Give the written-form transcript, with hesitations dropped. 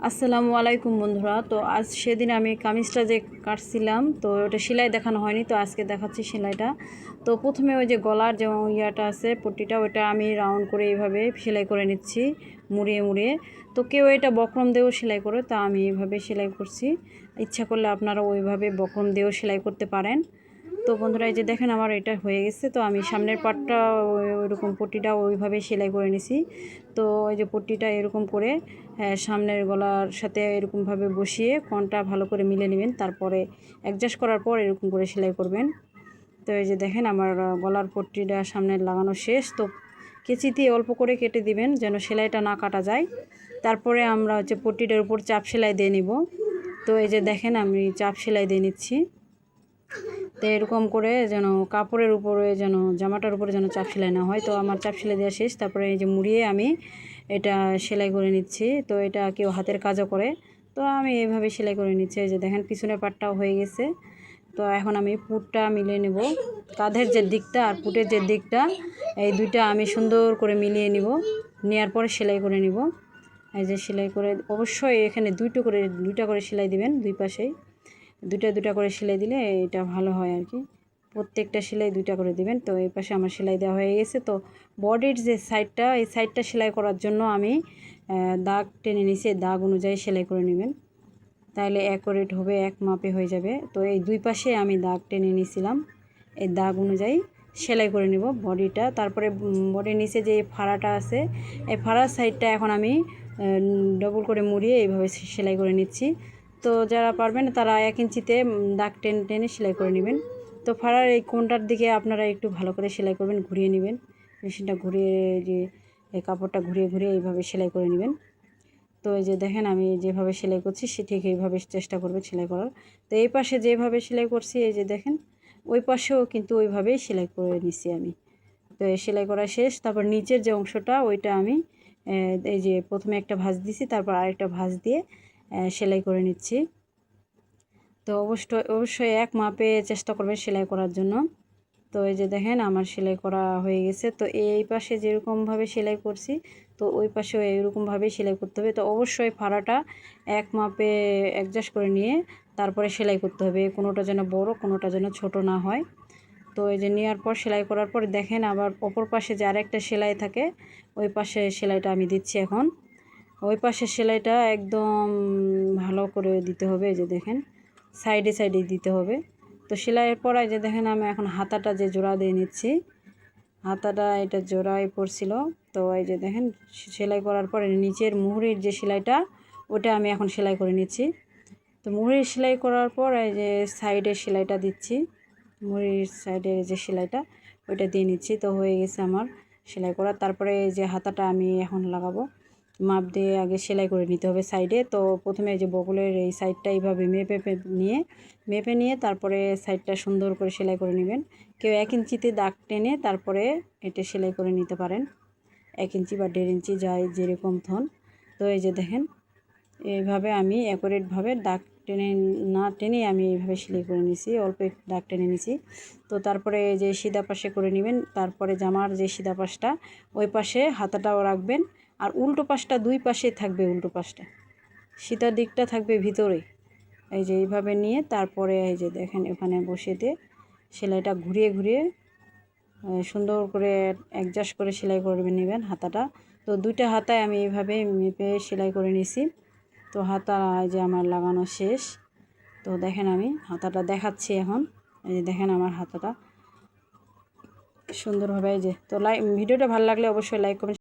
আসসালামু আলাইকুম বন্ধুরা। তো আজ সেদিন আমি কামিজটা যে কাটছিলাম, তো ওটা সেলাই দেখানো হয়নি, তো আজকে দেখাচ্ছি সেলাইটা। তো প্রথমে ওই যে গলার যে ইয়াটা আছে পট্টিটা, ওটা আমি রাউন্ড করে এইভাবে সেলাই করে নিচ্ছি মুড়িয়ে মুড়িয়ে। তো কেউ এটা বক্রম দিয়েও সেলাই করে, তা আমি এইভাবে সেলাই করছি। ইচ্ছা করলে আপনারা ওইভাবে বক্রম দিয়েও সেলাই করতে পারেন। তো বন্ধুরা, এই যে দেখেন আমার এটা হয়ে গেছে। তো আমি সামনের পাটটা ওইরকম পট্টিটা ওইভাবে সেলাই করে নিছি। তো ওই যে পট্টিটা এরকম করে সামনের গলার সাথে এরকমভাবে বসিয়ে কোণটা ভালো করে মিলে নেবেন, তারপরে অ্যাডজাস্ট করার পর এরকম করে সেলাই করবেন। তো এই যে দেখেন আমার গলার পট্টিটা সামনে লাগানো শেষ। তো কেচি দিয়ে অল্প করে কেটে দিবেন যেন সেলাইটা না কাটা যায়। তারপরে আমরা হচ্ছে পট্টিটার উপর চাপ সেলাই দিয়ে নিব। তো এই যে দেখেন আমি চাপ সেলাই দিয়ে নিচ্ছি। তো এরকম করে যেন কাপড়ের উপরে যেন জামাটার উপরে যেন চাপ সেলাই না হয়। তো আমার চাপ সেলাই দেওয়া শেষ। তারপরে এই যে মুড়িয়ে আমি এটা সেলাই করে নিচ্ছি। তো এটা কেউ হাতের কাজও করে, তো আমি এইভাবে সেলাই করে নিচ্ছি। এই যে দেখেন পিছনের পাটটাও হয়ে গেছে। তো এখন আমি পুটটা মিলিয়ে নেব, কাঁধের যে দিকটা আর পুটের যে দিকটা, এই দুইটা আমি সুন্দর করে মিলিয়ে নিব। নেওয়ার পরে সেলাই করে নিব। এই যে সেলাই করে অবশ্যই এখানে দুইটা করে সেলাই দিবেন, দুই পাশেই দুটা করে সেলাই দিলে এটা ভালো হয় আর কি। প্রত্যেকটা সেলাই দুইটা করে দিবেন। তো এই পাশে আমার সেলাই দেওয়া হয়ে গেছে। তো বডির যে সাইডটা, এই সাইডটা সেলাই করার জন্য আমি দাগ টেনে নিছি। দাগ অনুযায়ী সেলাই করে নেবেন, তাহলে অ্যাকুরেট হবে, এক মাপে হয়ে যাবে। তো এই দুই পাশে আমি দাগ টেনে নিয়েছিলাম, এই দাগ অনুযায়ী সেলাই করে নেব বডিটা। তারপরে বডির নিচে যে ফাড়াটা আছে, এই ফাড়ার সাইডটা এখন আমি ডবল করে মুড়িয়ে এইভাবে সেলাই করে নিচ্ছি। তো যারা পারবেন তারা 1 ইঞ্চিতে দাগ টেনে টেনে সেলাই করে নেবেন। তো ফাড়ার এই কোণটার দিকে আপনারা একটু ভালো করে সেলাই করবেন, ঘুরিয়ে নেবেন মেশিনটা, ঘুরিয়ে যে এই কাপড়টা ঘুরিয়ে ঘুরিয়ে এইভাবে সেলাই করে নেবেন। তো এই যে দেখেন আমি যেভাবে সেলাই করছি সে ঠিক এইভাবে চেষ্টা করবে সেলাই করার। তো এই পাশে যেভাবে সেলাই করছি, এই যে দেখেন ওই পাশেও কিন্তু ওইভাবেই সেলাই করে নিছি আমি। তো এই সেলাই করা শেষ। তারপর নিচের যে অংশটা ওইটা আমি এই যে প্রথমে একটা ভাঁজ দিছি, তারপর আরেকটা ভাঁজ দিয়ে সেলাই করে নিচ্ছি। তো অবশ্যই এক মাপে চেষ্টা করবেন সেলাই করার জন্য। তো এই যে দেখেন আমার সেলাই করা হয়ে গেছে। তো এই পাশে যেরকমভাবে সেলাই করছি, তো ওই পাশেও এইরকমভাবেই সেলাই করতে হবে। তো অবশ্যই ফাড়াটা এক মাপে অ্যাডজাস্ট করে নিয়ে তারপরে সেলাই করতে হবে, কোনোটা যেন বড় কোনোটা যেন ছোট না হয়। তো এই যে নেওয়ার পর সেলাই করার পর দেখেন আবার অপর পাশে যে আরেকটা সেলাই থাকে, ওই পাশে সেলাইটা আমি দিচ্ছি এখন। ওই পাশের সেলাইটা একদম ভালো করে দিতে হবে। এই যে দেখেন সাইডে সাইডে দিতে হবে। তো সেলাইয়ের পর এই যে দেখেন আমি এখন হাতাটা যে জোড়া দিয়ে নিচ্ছি, হাতাটা এটা জোড়ায় পড়ছিল। তো এই যে দেখেন সেলাই করার পরে নিচের মুহুরির যে সেলাইটা, ওটা আমি এখন সেলাই করে নিচ্ছি। তো মুহুরির সেলাই করার পর এই যে সাইডের সেলাইটা দিচ্ছি, মুহুরির সাইডের যে সেলাইটা ওইটা দিয়ে নিচ্ছি। তো হয়ে গেছে আমার সেলাই করা। তারপরে এই যে হাতাটা আমি এখন লাগাবো, মাপ দিয়ে আগে সেলাই করে নিতে হবে সাইডে। তো প্রথমে এই যে বগলের এই সাইডটা এইভাবে মেপে নিয়ে তারপরে সাইডটা সুন্দর করে সেলাই করে নেবেন। কেউ 1 ইঞ্চিতে দাগ টেনে তারপরে এটা সেলাই করে নিতে পারেন, 1 ইঞ্চি বা 1.5 ইঞ্চি যাই যেরকম থন। তো এই যে দেখেন এইভাবে আমি অ্যাকুরেটভাবে দাগ টেনে না টেনে আমি এইভাবে সেলাই করে নিছি, অল্প একটু দাগ টেনে নিছি। তো তারপরে এই যে সিধা পাশে করে নেবেন। তারপরে জামার যে সিধা পাশটা, ওই পাশে হাতাটাও রাখবেন, আর উল্টো পাশটা দুই পাশে থাকবে, উল্টো পাশটা সিধা দিকটা থাকবে ভিতরে। এই যে এইভাবে নিয়ে তারপরে এই যে দেখেন ওখানে বসিয়ে দিয়ে সেলাইটা ঘুরিয়ে ঘুরিয়ে সুন্দর করে অ্যাডজাস্ট করে সেলাই করে নেবেন হাতাটা। তো দুইটা হাতায় আমি এইভাবে মেপে সেলাই করে নিছি। তো হাতা এই যে আমার লাগানো শেষ। তো দেখেন আমি হাতাটা দেখাচ্ছি এখন। এই যে দেখেন আমার হাতাটা সুন্দরভাবে। এই যে তো ভিডিওটা ভালো লাগলে অবশ্যই লাইক করবেন।